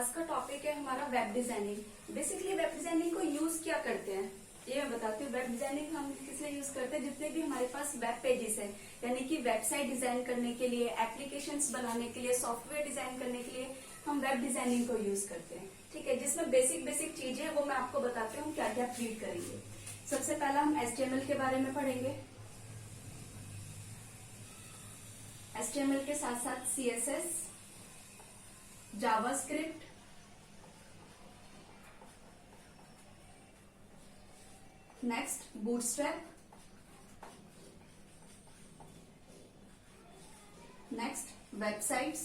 आज का टॉपिक है हमारा web designing. Basically web designing को यूज क्या करते हैं ये मैं बताती हूँ। वेब डिजाइनिंग हम किस लिए यूज करते हैं, जितने भी हमारे पास वेब पेजेस हैं, यानी कि वेबसाइट डिजाइन करने के लिए, एप्लीकेशंस बनाने के लिए, सॉफ्टवेयर डिजाइन करने के लिए हम वेब डिजाइनिंग को यूज करते हैं। ठीक है, जिसमें बेसिक बेसिक चीजें वो मैं आपको बताती हूँ क्या क्या रीड करेंगे। सबसे पहला हम HTML के बारे में पढ़ेंगे। HTML के साथ साथ CSS, JavaScript, next bootstrap, next websites,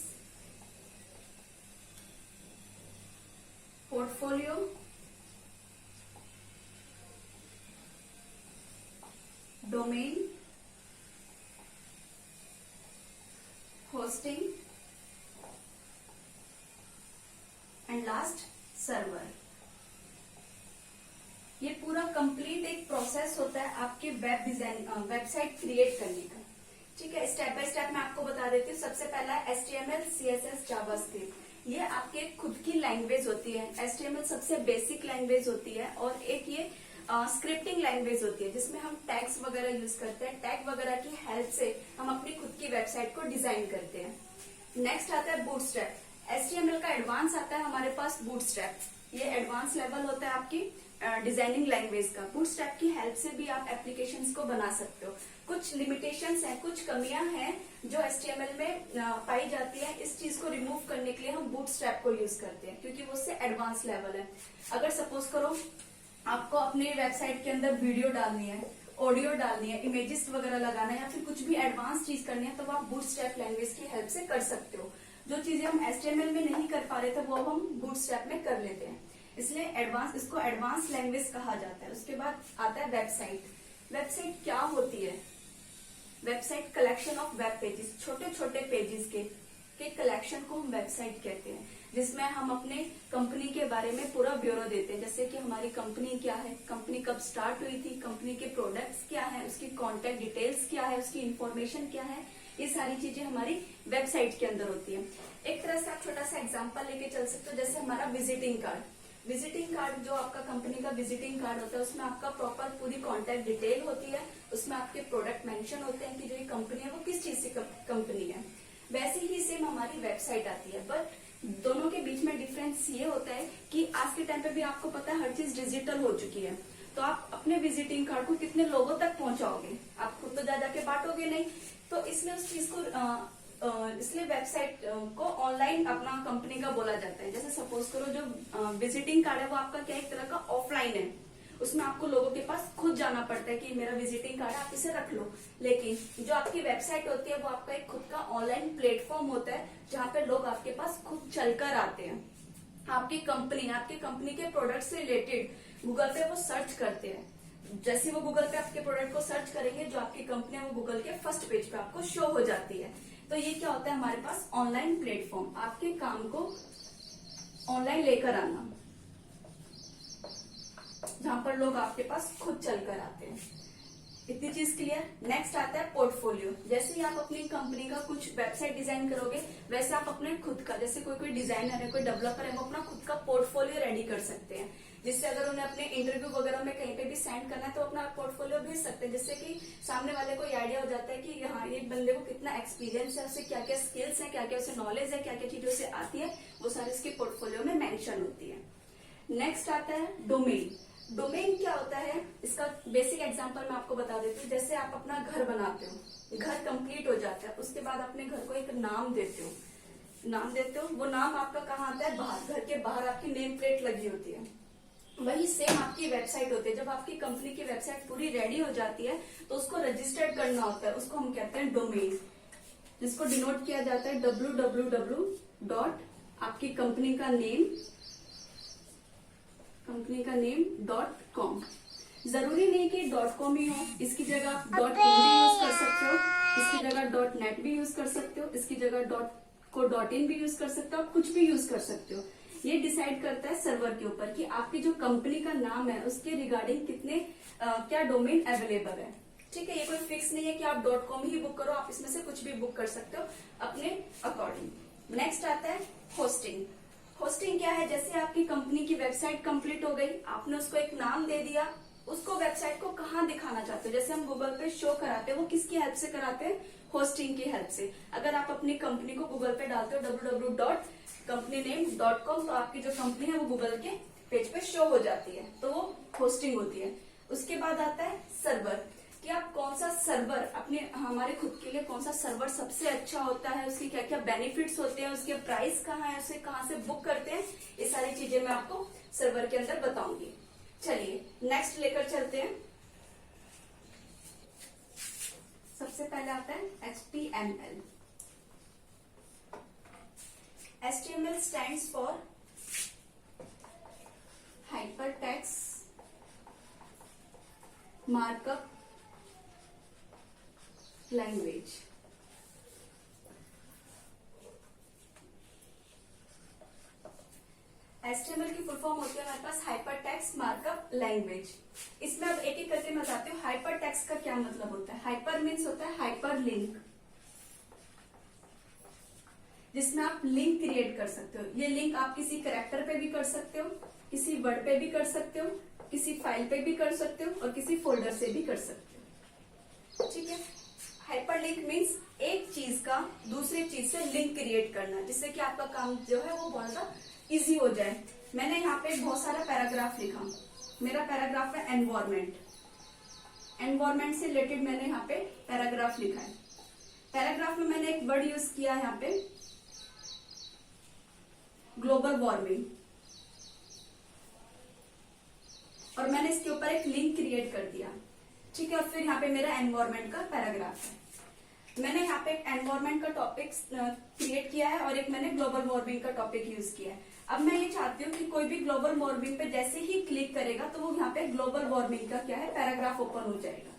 portfolio, domain, hosting and last server. ये पूरा कंप्लीट एक प्रोसेस होता है आपके वेब डिजाइन वेबसाइट क्रिएट करने का। ठीक है, स्टेप बाय स्टेप मैं आपको बता देती हूँ। सबसे पहला HTML, CSS, जावास्क्रिप्ट। ये आपके खुद की लैंग्वेज होती है। HTML सबसे बेसिक लैंग्वेज होती है और एक ये स्क्रिप्टिंग लैंग्वेज होती है जिसमें हम टैग्स वगैरह यूज करते हैं। टैग वगैरह की हेल्प से हम अपनी खुद की वेबसाइट को डिजाइन करते हैं। नेक्स्ट आता है बूटस्ट्रैप। HTML का एडवांस आता है हमारे पास बूटस्ट्रैप। ये एडवांस लेवल होता है आपकी डिजाइनिंग लैंग्वेज का। बूटस्ट्रैप की हेल्प से भी आप एप्लीकेशंस को बना सकते हो। कुछ लिमिटेशंस हैं, कुछ कमियां हैं जो HTML में पाई जाती है। इस चीज को रिमूव करने के लिए हम बूटस्ट्रैप को यूज करते हैं क्योंकि वो उससे एडवांस लेवल है। अगर सपोज करो आपको अपनी वेबसाइट के अंदर वीडियो डालनी है, ऑडियो डालनी है, इमेजेस वगैरह लगाना है या फिर कुछ भी एडवांस चीज करनी है तो आप बूटस्ट्रैप लैंग्वेज की हेल्प से कर सकते हो। जो चीजें हम HTML में नहीं कर पा रहे थे वो हम बूटस्ट्रैप में कर लेते हैं, इसलिए इसको एडवांस लैंग्वेज कहा जाता है। उसके बाद आता है वेबसाइट। वेबसाइट क्या होती है? Website collection of web pages, छोटे छोटे पेजेस के कलेक्शन को हम वेबसाइट कहते हैं, जिसमें हम अपने कंपनी के बारे में पूरा ब्यूरो देते हैं। जैसे कि हमारी कंपनी क्या है, कंपनी कब स्टार्ट हुई थी, कंपनी के प्रोडक्ट्स क्या है, उसकी कॉन्टेक्ट डिटेल्स क्या है, उसकी इन्फॉर्मेशन क्या है, ये सारी चीजें हमारी वेबसाइट के अंदर होती है। एक तरह से आप छोटा सा एग्जांपल लेके चल सकते हो, जैसे हमारा विजिटिंग कार्ड। विजिटिंग कार्ड जो आपका कंपनी का विजिटिंग कार्ड होता है उसमें आपका प्रॉपर पूरी कॉन्टेक्ट डिटेल होती है। उसमें आपके प्रोडक्ट मेंशन होते हैं कि जो ये कंपनी है वो किस चीज की कंपनी है। वैसे ही सेम हमारी वेबसाइट आती है, बट दोनों के बीच में डिफरेंस ये होता है कि आज के टाइम पे भी आपको पता है हर चीज डिजिटल हो चुकी है, तो आप अपने विजिटिंग कार्ड को कितने लोगों तक पहुंचाओगे? आप खुद तो जा जाके बांटोगे नहीं, तो इसलिए उस चीज को इसलिए वेबसाइट को ऑनलाइन अपना कंपनी का बोला जाता है। जैसे सपोज करो जो विजिटिंग कार्ड है वो आपका क्या एक तरह का ऑफलाइन है, उसमें आपको लोगों के पास खुद जाना पड़ता है कि मेरा विजिटिंग कार्ड है आप इसे रख लो। लेकिन जो आपकी वेबसाइट होती है वो आपका एक खुद का ऑनलाइन प्लेटफॉर्म होता है जहाँ पे लोग आपके पास खुद चलकर आते हैं। आपकी कंपनी के प्रोडक्ट से रिलेटेड गूगल पे वो सर्च करते हैं। जैसे वो गूगल पे आपके प्रोडक्ट को सर्च करेंगे, जो आपकी कंपनी है वो गूगल के फर्स्ट पेज पे आपको शो हो जाती है। तो ये क्या होता है हमारे पास ऑनलाइन प्लेटफॉर्म, आपके काम को ऑनलाइन लेकर आना, जहां पर लोग आपके पास खुद चलकर आते हैं। इतनी चीज क्लियर। नेक्स्ट आता है पोर्टफोलियो। जैसे ही आप अपनी कंपनी का कुछ वेबसाइट डिजाइन करोगे वैसे आप अपने खुद का, जैसे कोई डिजाइनर है, कोई डेवलपर है, वो अपना खुद का पोर्टफोलियो रेडी कर सकते हैं, जिससे अगर उन्हें अपने इंटरव्यू वगैरह में कहीं पे भी सेंड करना है तो अपना पोर्टफोलियो भेज सकते हैं, जिससे कि सामने वाले को ये आइडिया हो जाता है कि हाँ ये बंदे को कितना एक्सपीरियंस है, उसे क्या क्या स्किल्स है, क्या क्या उसे नॉलेज है, क्या क्या चीजें उसे आती है, वो सारी उसके पोर्टफोलियो में मेंशन होती है। नेक्स्ट आता है डोमेन। डोमेन क्या होता है, इसका बेसिक एग्जांपल मैं आपको बता देती हूँ। जैसे आप अपना घर बनाते हो, घर कंप्लीट हो जाता है, उसके बाद अपने घर को एक नाम देते हो, वो नाम आपका कहाँ आता है? बाहर, घर के बाहर आपकी नेम प्लेट लगी होती है। वही सेम आपकी वेबसाइट होती है। जब आपकी कंपनी की वेबसाइट पूरी रेडी हो जाती है तो उसको रजिस्टर्ड करना होता है, उसको हम कहते हैं डोमेन, जिसको डिनोट किया जाता है www. आपकी कंपनी का नेम .com। जरूरी नहीं कि .com ही हो, इसकी जगह आप .in भी यूज कर सकते हो, इसकी जगह .net भी यूज कर सकते हो, इसकी जगह .in भी यूज कर सकते हो, आप कुछ भी यूज कर सकते हो। ये डिसाइड करता है सर्वर के ऊपर कि आपकी जो कंपनी का नाम है उसके रिगार्डिंग क्या डोमेन अवेलेबल है। ठीक है, ये कोई फिक्स नहीं है कि आप .com ही बुक करो, आप इसमें से कुछ भी बुक कर सकते हो अपने अकॉर्डिंग। नेक्स्ट आता है होस्टिंग। होस्टिंग क्या है, जैसे आपकी कंपनी की वेबसाइट कंप्लीट हो गई, आपने उसको एक नाम दे दिया, उसको वेबसाइट को कहाँ दिखाना चाहते हो, जैसे हम गूगल पे शो कराते हैं, वो किसकी हेल्प से कराते हैं, होस्टिंग की हेल्प से। अगर आप अपनी कंपनी को गूगल पे डालते हो www.companyname.com, तो आपकी जो कंपनी है वो गूगल के पेज पे शो हो जाती है, तो वो होस्टिंग होती है। उसके बाद आता है सर्वर, कि आप कौन सा सर्वर अपने हमारे खुद के लिए कौन सा सर्वर सबसे अच्छा होता है, उसके क्या क्या बेनिफिट्स होते हैं, उसके प्राइस कहाँ है, उसे कहाँ से बुक करते हैं, ये सारी चीजें मैं आपको सर्वर के अंदर बताऊंगी। चलिए नेक्स्ट लेकर चलते हैं। सबसे पहले आता है HTML। HTML stands for hypertext markup language. HTML की फुल फॉर्म होती है हमारे पास हाइपरटेक्स्ट मार्कअप लैंग्वेज। इसमें अब एक एक करके मैं बताती हूँ हाइपरटेक्स्ट का क्या मतलब होता है। हाइपर मीन्स होता है हाइपर लिंक, जिसमें आप लिंक क्रिएट कर सकते हो। ये लिंक आप किसी कैरेक्टर पे भी कर सकते हो, किसी वर्ड पे भी कर सकते हो, किसी फाइल पे भी कर सकते हो और किसी फोल्डर से भी कर सकते हो। ठीक है। हाइपर लिंक मीन्स एक चीज का दूसरी चीज से लिंक क्रिएट करना, जिससे कि आपका काम जो है वो बहुत ज्यादा इजी हो जाए। मैंने यहाँ पे बहुत सारा पैराग्राफ लिखा। मेरा पैराग्राफ है एनवायरमेंट। एनवायरमेंट से रिलेटेड मैंने यहाँ पे पैराग्राफ लिखा है। पैराग्राफ में मैंने एक वर्ड यूज किया है यहाँ पे ग्लोबल वार्मिंग, और मैंने इसके ऊपर एक लिंक क्रिएट कर दिया। ठीक है। और फिर यहाँ पे मेरा एनवायरमेंट का पैराग्राफ है। मैंने यहाँ पे एक एनवायरमेंट का टॉपिक क्रिएट किया है और एक मैंने ग्लोबल वार्मिंग का टॉपिक यूज किया है। अब मैं ये चाहती हूँ कि कोई भी ग्लोबल वार्मिंग पे जैसे ही क्लिक करेगा तो वो यहाँ पे ग्लोबल वार्मिंग का क्या है पैराग्राफ ओपन हो जाएगा।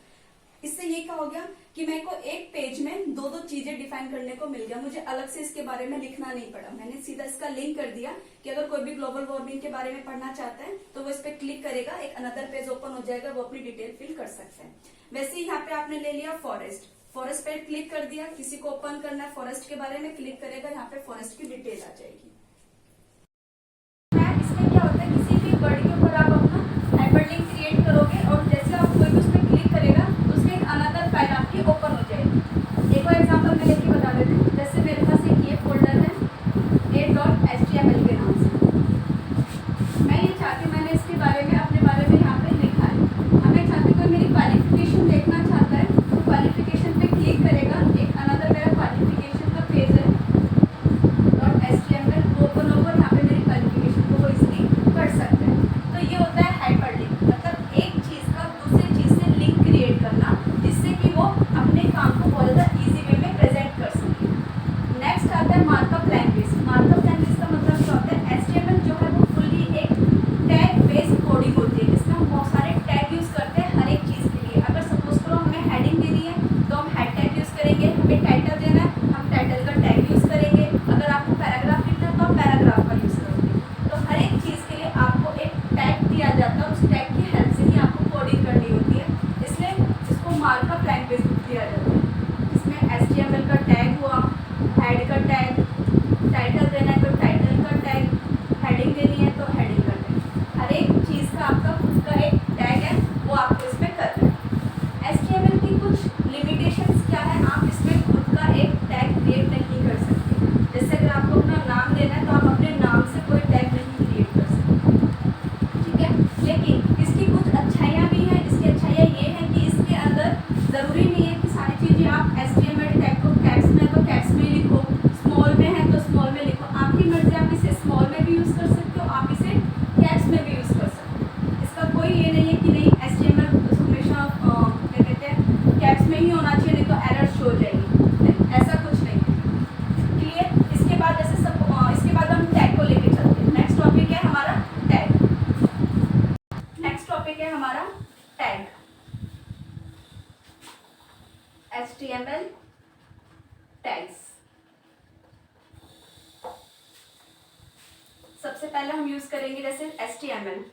इससे ये क्या हो गया कि मेरे को एक पेज में दो दो चीजें डिफाइन करने को मिल गया, मुझे अलग से इसके बारे में लिखना नहीं पड़ा। मैंने सीधा इसका लिंक कर दिया कि अगर कोई भी ग्लोबल वार्मिंग के बारे में पढ़ना चाहता है तो वो इस पे क्लिक करेगा, एक अनदर पेज ओपन हो जाएगा, वो अपनी डिटेल फिल कर सकते हैं। वैसे ही यहाँ पे आपने ले लिया फॉरेस्ट। फॉरेस्ट पे क्लिक कर दिया, किसी को ओपन करना है फॉरेस्ट के बारे में, क्लिक करेगा, यहाँ पे फॉरेस्ट की डिटेल आ जाएगी। इसमें क्या होता है, किसी भी वर्ड के ऊपर आप अपना हाइपरलिंक क्रिएट करोगे और जैसे आप कोई भी उस पर क्लिक करेगा तो उसमें एक अनदर फाइल आपकी ओपन हो जाएगी। एक और एग्जांपल मैं लेके बता देती हूँ। जैसे मेरे पास एक ये फोल्डर है a.html के नाम से। मैं ये चाहती हूँ, मैंने इसके बारे में अपने बारे में यहाँ पे लिखा है। अब मैं चाहती हूँ कोई मेरी क्वालिफिकेशन देखना चाहता है तो क्वालिफिकेशन पे क्लिक करेगा, एक अनदर मेरा क्वालिफिकेशन का पेज है .html वो ओपन होगा, यहाँ पे मेरी क्वालिफिकेशन को वो इसलिए पढ़ सकते हैं। तो ये होता है हाइपरलिंक, मतलब एक चीज का दूसरी चीज से लिंक क्रिएट करना, जिससे कि वो अपने काम को बहुत ज्यादा इजी वे में प्रेजेंट कर सके। नेक्स्ट आता है मार्कअप लैंग्वेज। मार्कअप लैंग्वेज का मतलब क्या होता है, HTML जो है वो फुल्ली एक टैग बेस्ड कोडिंग होती है, जिसमें हम बहुत सारे टैग यूज करते हैं हर एक चीज के लिए। अगर सपोज करो हमें हेडिंग देनी है तो हम हेड टैग यूज करेंगे, हमें टाइटल देना है हम टाइटल का टैग यूज करेंगे, अगर आपको पैराग्राफ लिखना है तो आप पैराग्राफ का यूज करोगे। तो हर एक चीज के लिए आपको एक टैग दिया जाता है, उस टैग की हेल्प से ही आपको कोडिंग करनी होती है, इसलिए इसको मार्कअप लैंग्वेज दिया जाता है। इसमें HTML का टैग हुआ, हेड का टैग, टाइटल देना है तो टाइटल का टैग, हेडिंग देनी है तो हेडिंग का टैग। हर एक चीज का आपका खुद का एक टैग है, वो आपको इसमें करना है। HTML की कुछ लिमिटेशंस क्या है, आप इसमें खुद का एक टैग क्रिएट नहीं कर सकते। जैसे अगर आपको अपना नाम देना है तो आप अपने नाम से कोई टैग नहीं क्रिएट कर सकते। ठीक है। लेकिन इसकी कुछ अच्छाइयाँ भी हैं। इसकी अच्छाइयाँ ये हैं कि इसके अंदर जरूरी नहीं है कि सारी चीजें आप HTML टैग को कैप्स में तो कैप्स में लिखो, स्मॉल में है तो स्मॉल में लिखो, आपकी मर्जी। आप इसे स्मॉल में भी यूज कर सकते हो, आप इसे कैप्स में भी यूज कर सकते हो। इसका कोई ये नहीं है कि नहीं HTML हमेशा क्या कहते हैं कैप्स में ही होना चाहिए, नहीं तो एरर शो हो जाएगी। नहीं, ऐसा कुछ नहीं है। क्लियर। इसके बाद जैसे सब इसके बाद हम टैग को लेके चलते हैं। नेक्स्ट टॉपिक है हमारा टैग। नेक्स्ट टॉपिक है हमारा टैग। HTML tags. सबसे पहले हम यूज करेंगे जैसे HTML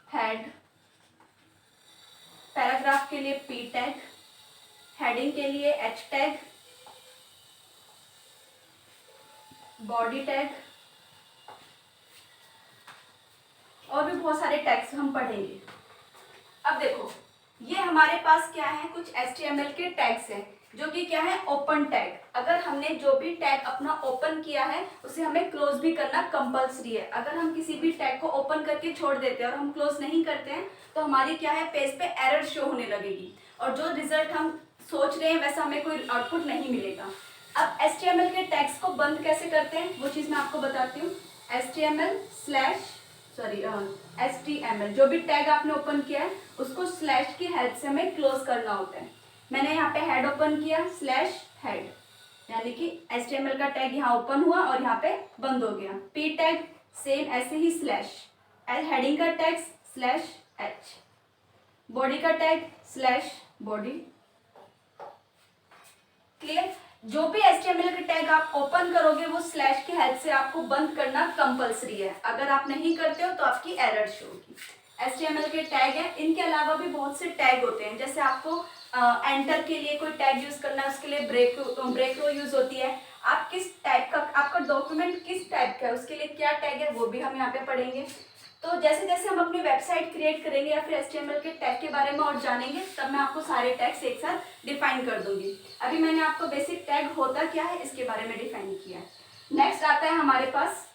हेड, पैराग्राफ के लिए P टैग, हेडिंग के लिए H टैग, बॉडी टैग, और भी बहुत सारे टैग्स हम पढ़ेंगे। अब देखो, ये हमारे पास क्या है, कुछ HTML के टैग्स हैं जो कि क्या है, ओपन टैग। अगर हमने जो भी टैग अपना ओपन किया है उसे हमें क्लोज भी करना कंपलसरी है। अगर हम किसी भी टैग को ओपन करके छोड़ देते हैं और हम क्लोज नहीं करते हैं तो हमारी क्या है, पेज पे एरर शो होने लगेगी और जो रिजल्ट हम सोच रहे हैं वैसा हमें कोई आउटपुट नहीं मिलेगा। अब HTML के टैग्स को बंद कैसे करते हैं वो चीज मैं आपको बताती हूँ। HTML जो भी टैग आपने ओपन किया है उसको स्लैश की हेल्प से हमें क्लोज करना होता है। मैंने यहाँ पे हेड ओपन किया, स्लैश हेड, यानी कि HTML का टैग यहाँ ओपन हुआ और यहाँ पे बंद हो गया। P टैग सेम ऐसे ही स्लैश, हेडिंग का टैग स्लैश H, बॉडी का टैग स्लैश बॉडी। क्लियर? जो भी HTML के टैग आप ओपन करोगे वो स्लैश की हेल्प से आपको बंद करना कंपलसरी है। अगर आप नहीं करते हो तो आपकी एरर शो होगी। HTML के टैग हैं, इनके अलावा भी बहुत से टैग होते हैं। जैसे आपको एंटर के लिए कोई टैग यूज करना है, उसके लिए ब्रेक रो यूज होती है। आप किस टाइप का, आपका डॉक्यूमेंट किस टाइप का है, उसके लिए क्या टैग है वो भी हम यहाँ पे पढ़ेंगे। तो जैसे जैसे हम अपनी वेबसाइट क्रिएट करेंगे या फिर HTML के टैग के बारे में और जानेंगे तब मैं आपको सारे टैग्स एक साथ डिफाइन कर दूंगी। अभी मैंने आपको बेसिक टैग होता क्या है इसके बारे में डिफाइन किया है। नेक्स्ट आता है हमारे पास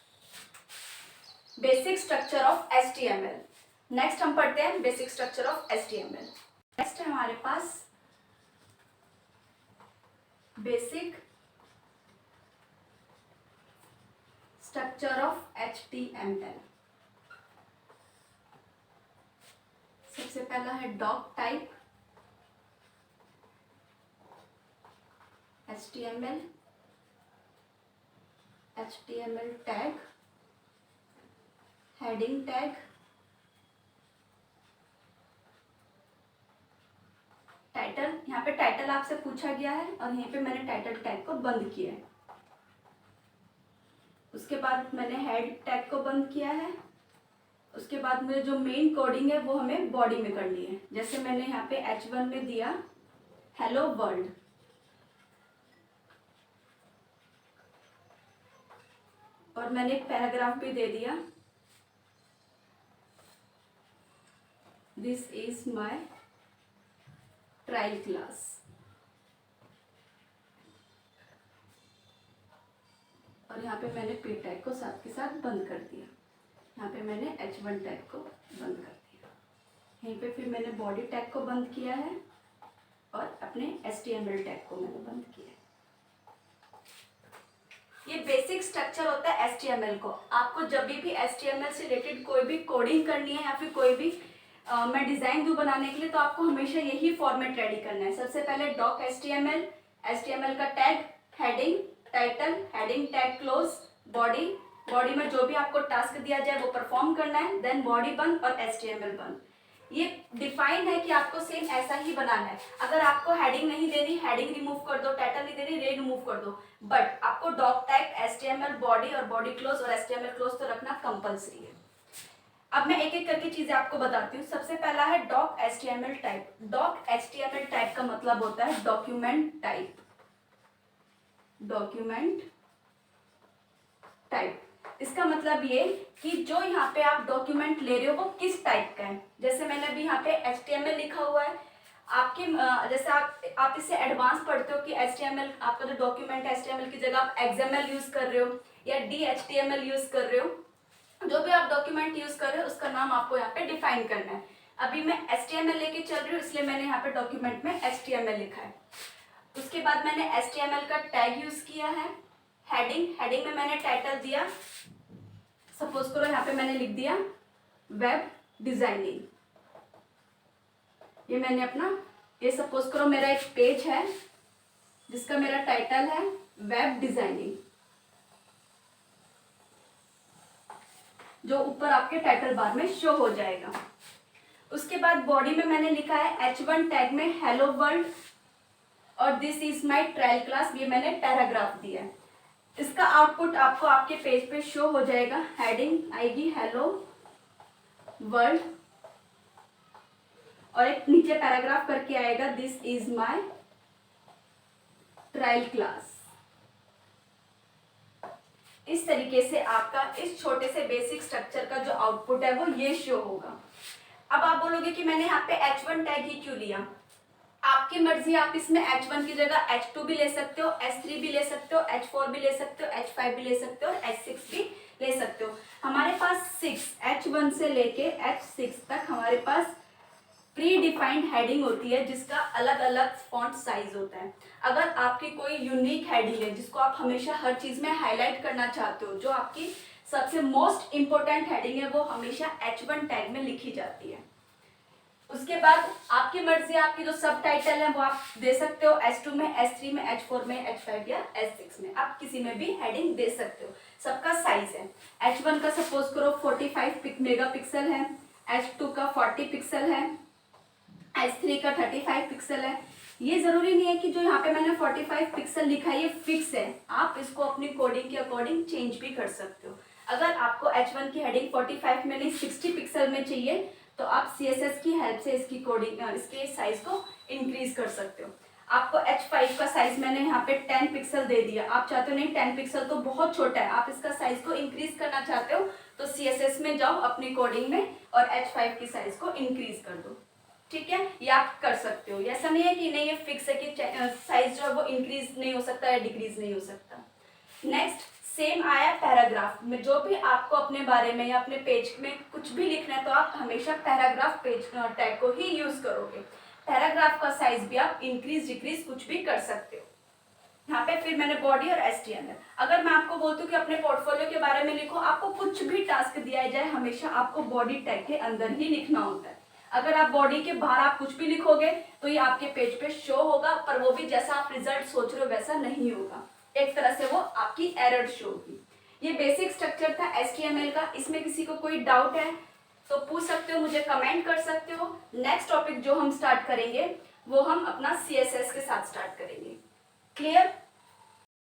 basic structure of HTML। Next हम पढ़ते हैं basic structure of HTML। Next है हमारे पास बेसिक स्ट्रक्चर ऑफ HTML। सबसे पहला है doctype, HTML tag, heading tag, title. यहाँ पे टाइटल आपसे पूछा गया है और यहीं पे मैंने टाइटल टैग को बंद किया है। उसके बाद मैंने हेड टैग को बंद किया है। उसके बाद में जो मेन कोडिंग है वो हमें बॉडी में करनी है। जैसे मैंने यहाँ पे H1 में दिया हेलो वर्ल्ड, और मैंने एक पैराग्राफ भी दे दिया, this is my trial class. और यहाँ पे मैंने P टैग को साथ के साथ बंद कर दिया। यहाँ पे मैंने H1 टैग को बंद कर दिया। यहीं पे फिर मैंने बॉडी टैग को बंद किया है और अपने HTML टैग को मैंने बंद किया है। ये बेसिक स्ट्रक्चर होता है HTML को। आपको जब भी HTML से रिलेटेड कोई भी कोडिंग करनी है या फिर कोई भी मैं डिजाइन दूं बनाने के लिए तो आपको हमेशा यही फॉर्मेट रेडी करना है। सबसे पहले डॉक HTML का tag, heading, title, heading tag close, body, body में जो भी आपको टास्क दिया जाए वो परफॉर्म करना है, देन बॉडी बंद और HTML बंद। ये डिफाइन है कि आपको सेम ऐसा ही बनाना है। अगर आपको हेडिंग नहीं देनी, हेडिंग रिमूव कर दो, टाइटल नहीं देनी, रिमूव कर दो, बट आपको डॉक टैग, HTML बॉडी और बॉडी क्लोज और HTML क्लोज तो रखना कंपलसरी है। अब मैं एक एक करके चीजें आपको बताती हूँ। सबसे पहला है doc HTML type. Doc HTML type का मतलब होता है डॉक्यूमेंट टाइप। डॉक्यूमेंट टाइप इसका मतलब ये कि जो यहाँ पे आप डॉक्यूमेंट ले रहे हो वो किस टाइप का है। जैसे मैंने अभी यहाँ पे HTML लिखा हुआ है, आपके जैसे आप इससे एडवांस पढ़ते हो कि HTML, आपका जो डॉक्यूमेंट HTML की जगह आप XML यूज कर रहे हो या DHTML यूज कर रहे हो, जो भी आप डॉक्यूमेंट यूज कर रहे हो उसका नाम आपको यहाँ पे डिफाइन करना है। अभी मैं HTML लेके चल रही हूँ इसलिए मैंने यहाँ पे डॉक्यूमेंट में HTML लिखा है। उसके बाद मैंने HTML का टैग यूज किया है। हेडिंग में मैंने टाइटल दिया, सपोज करो यहाँ पे मैंने लिख दिया वेब डिजाइनिंग। ये मैंने अपना, ये सपोज करो मेरा एक पेज है जिसका मेरा टाइटल है वेब डिजाइनिंग, जो ऊपर आपके टाइटल बार में शो हो जाएगा। उसके बाद बॉडी में मैंने लिखा है H1 टैग में हेलो वर्ल्ड और this is my trial class, ये मैंने पैराग्राफ दिया है। इसका आउटपुट आपको आपके पेज पे शो हो जाएगा। हेडिंग आएगी हेलो वर्ल्ड और एक नीचे पैराग्राफ करके आएगा this is my trial class. इस तरीके से आपका इस छोटे से बेसिक स्ट्रक्चर का जो आउटपुट है वो ये शो होगा। अब आप बोलोगे कि मैंने यहाँ पे H1 टैग ही क्यों लिया? आपकी मर्जी, आप इसमें H1 की जगह H2 भी ले सकते हो, H3 भी ले सकते हो, H4 भी ले सकते हो, H5 भी ले सकते हो और H6 भी ले सकते हो। हमारे पास 6 H1 से लेके H6 तक हमारे पास प्री डिफाइंड हेडिंग होती है जिसका अलग अलग फॉन्ट साइज होता है। अगर आपकी कोई यूनिक हेडिंग है जिसको आप हमेशा हर चीज में हाईलाइट करना चाहते हो, जो आपकी सबसे मोस्ट इंपॉर्टेंट हेडिंग है, वो हमेशा H1 टैग में लिखी जाती है। उसके बाद आपकी मर्जी, आपकी जो सब टाइटल है वो आप दे सकते हो H2 में, H3 में, H4 में, H5 या H6 में, आप किसी में भी हेडिंग दे सकते हो। सबका साइज है, H1 का सपोज करो 45 मेगापिक्सल है, H2 का 40 पिक्सल है, H3 का 35 पिक्सल है। ये जरूरी नहीं है कि जो यहाँ पे मैंने 45 पिक्सल लिखा है ये फिक्स है, आप इसको अपनी कोडिंग के अकॉर्डिंग चेंज भी कर सकते हो। अगर आपको H1 की हेडिंग 45 में नहीं 60 पिक्सल में चाहिए तो आप CSS की हेल्प से इसकी कोडिंग, इसके साइज को इंक्रीज कर सकते हो। आपको H5 का साइज मैंने यहाँ पे 10 पिक्सल दे दिया, आप चाहते हो नहीं 10 पिक्सल तो बहुत छोटा है, आप इसका साइज को इंक्रीज करना चाहते हो तो CSS में जाओ अपनी कोडिंग में और H5 की साइज को इंक्रीज कर दो। ठीक है, ये आप कर सकते हो। ऐसा नहीं है कि नहीं ये फिक्स है कि साइज जो है वो इंक्रीज नहीं हो सकता या डिक्रीज नहीं हो सकता। नेक्स्ट सेम आया पैराग्राफ में, जो भी आपको अपने बारे में या अपने पेज में कुछ भी लिखना है तो आप हमेशा पैराग्राफ पेज टैग को ही यूज करोगे। पैराग्राफ का साइज भी आप इंक्रीज डिक्रीज कुछ भी कर सकते हो। यहाँ पे फिर मैंने बॉडी और HTML, अगर मैं आपको बोलती हूँ कि अपने पोर्टफोलियो के बारे में लिखो, आपको कुछ भी टास्क दिया जाए हमेशा आपको बॉडी टैग के अंदर ही लिखना होता है। अगर आप बॉडी के बाहर आप कुछ भी लिखोगे तो ये आपके पेज पे शो होगा, पर वो भी जैसा आप रिजल्ट सोच रहे हो वैसा नहीं होगा, एक तरह से वो आपकी एरर शो होगी। ये बेसिक स्ट्रक्चर था HTML का। इसमें किसी को कोई डाउट है तो पूछ सकते हो, मुझे कमेंट कर सकते हो। नेक्स्ट टॉपिक जो हम स्टार्ट करेंगे वो हम अपना CSS के साथ स्टार्ट करेंगे। क्लियर?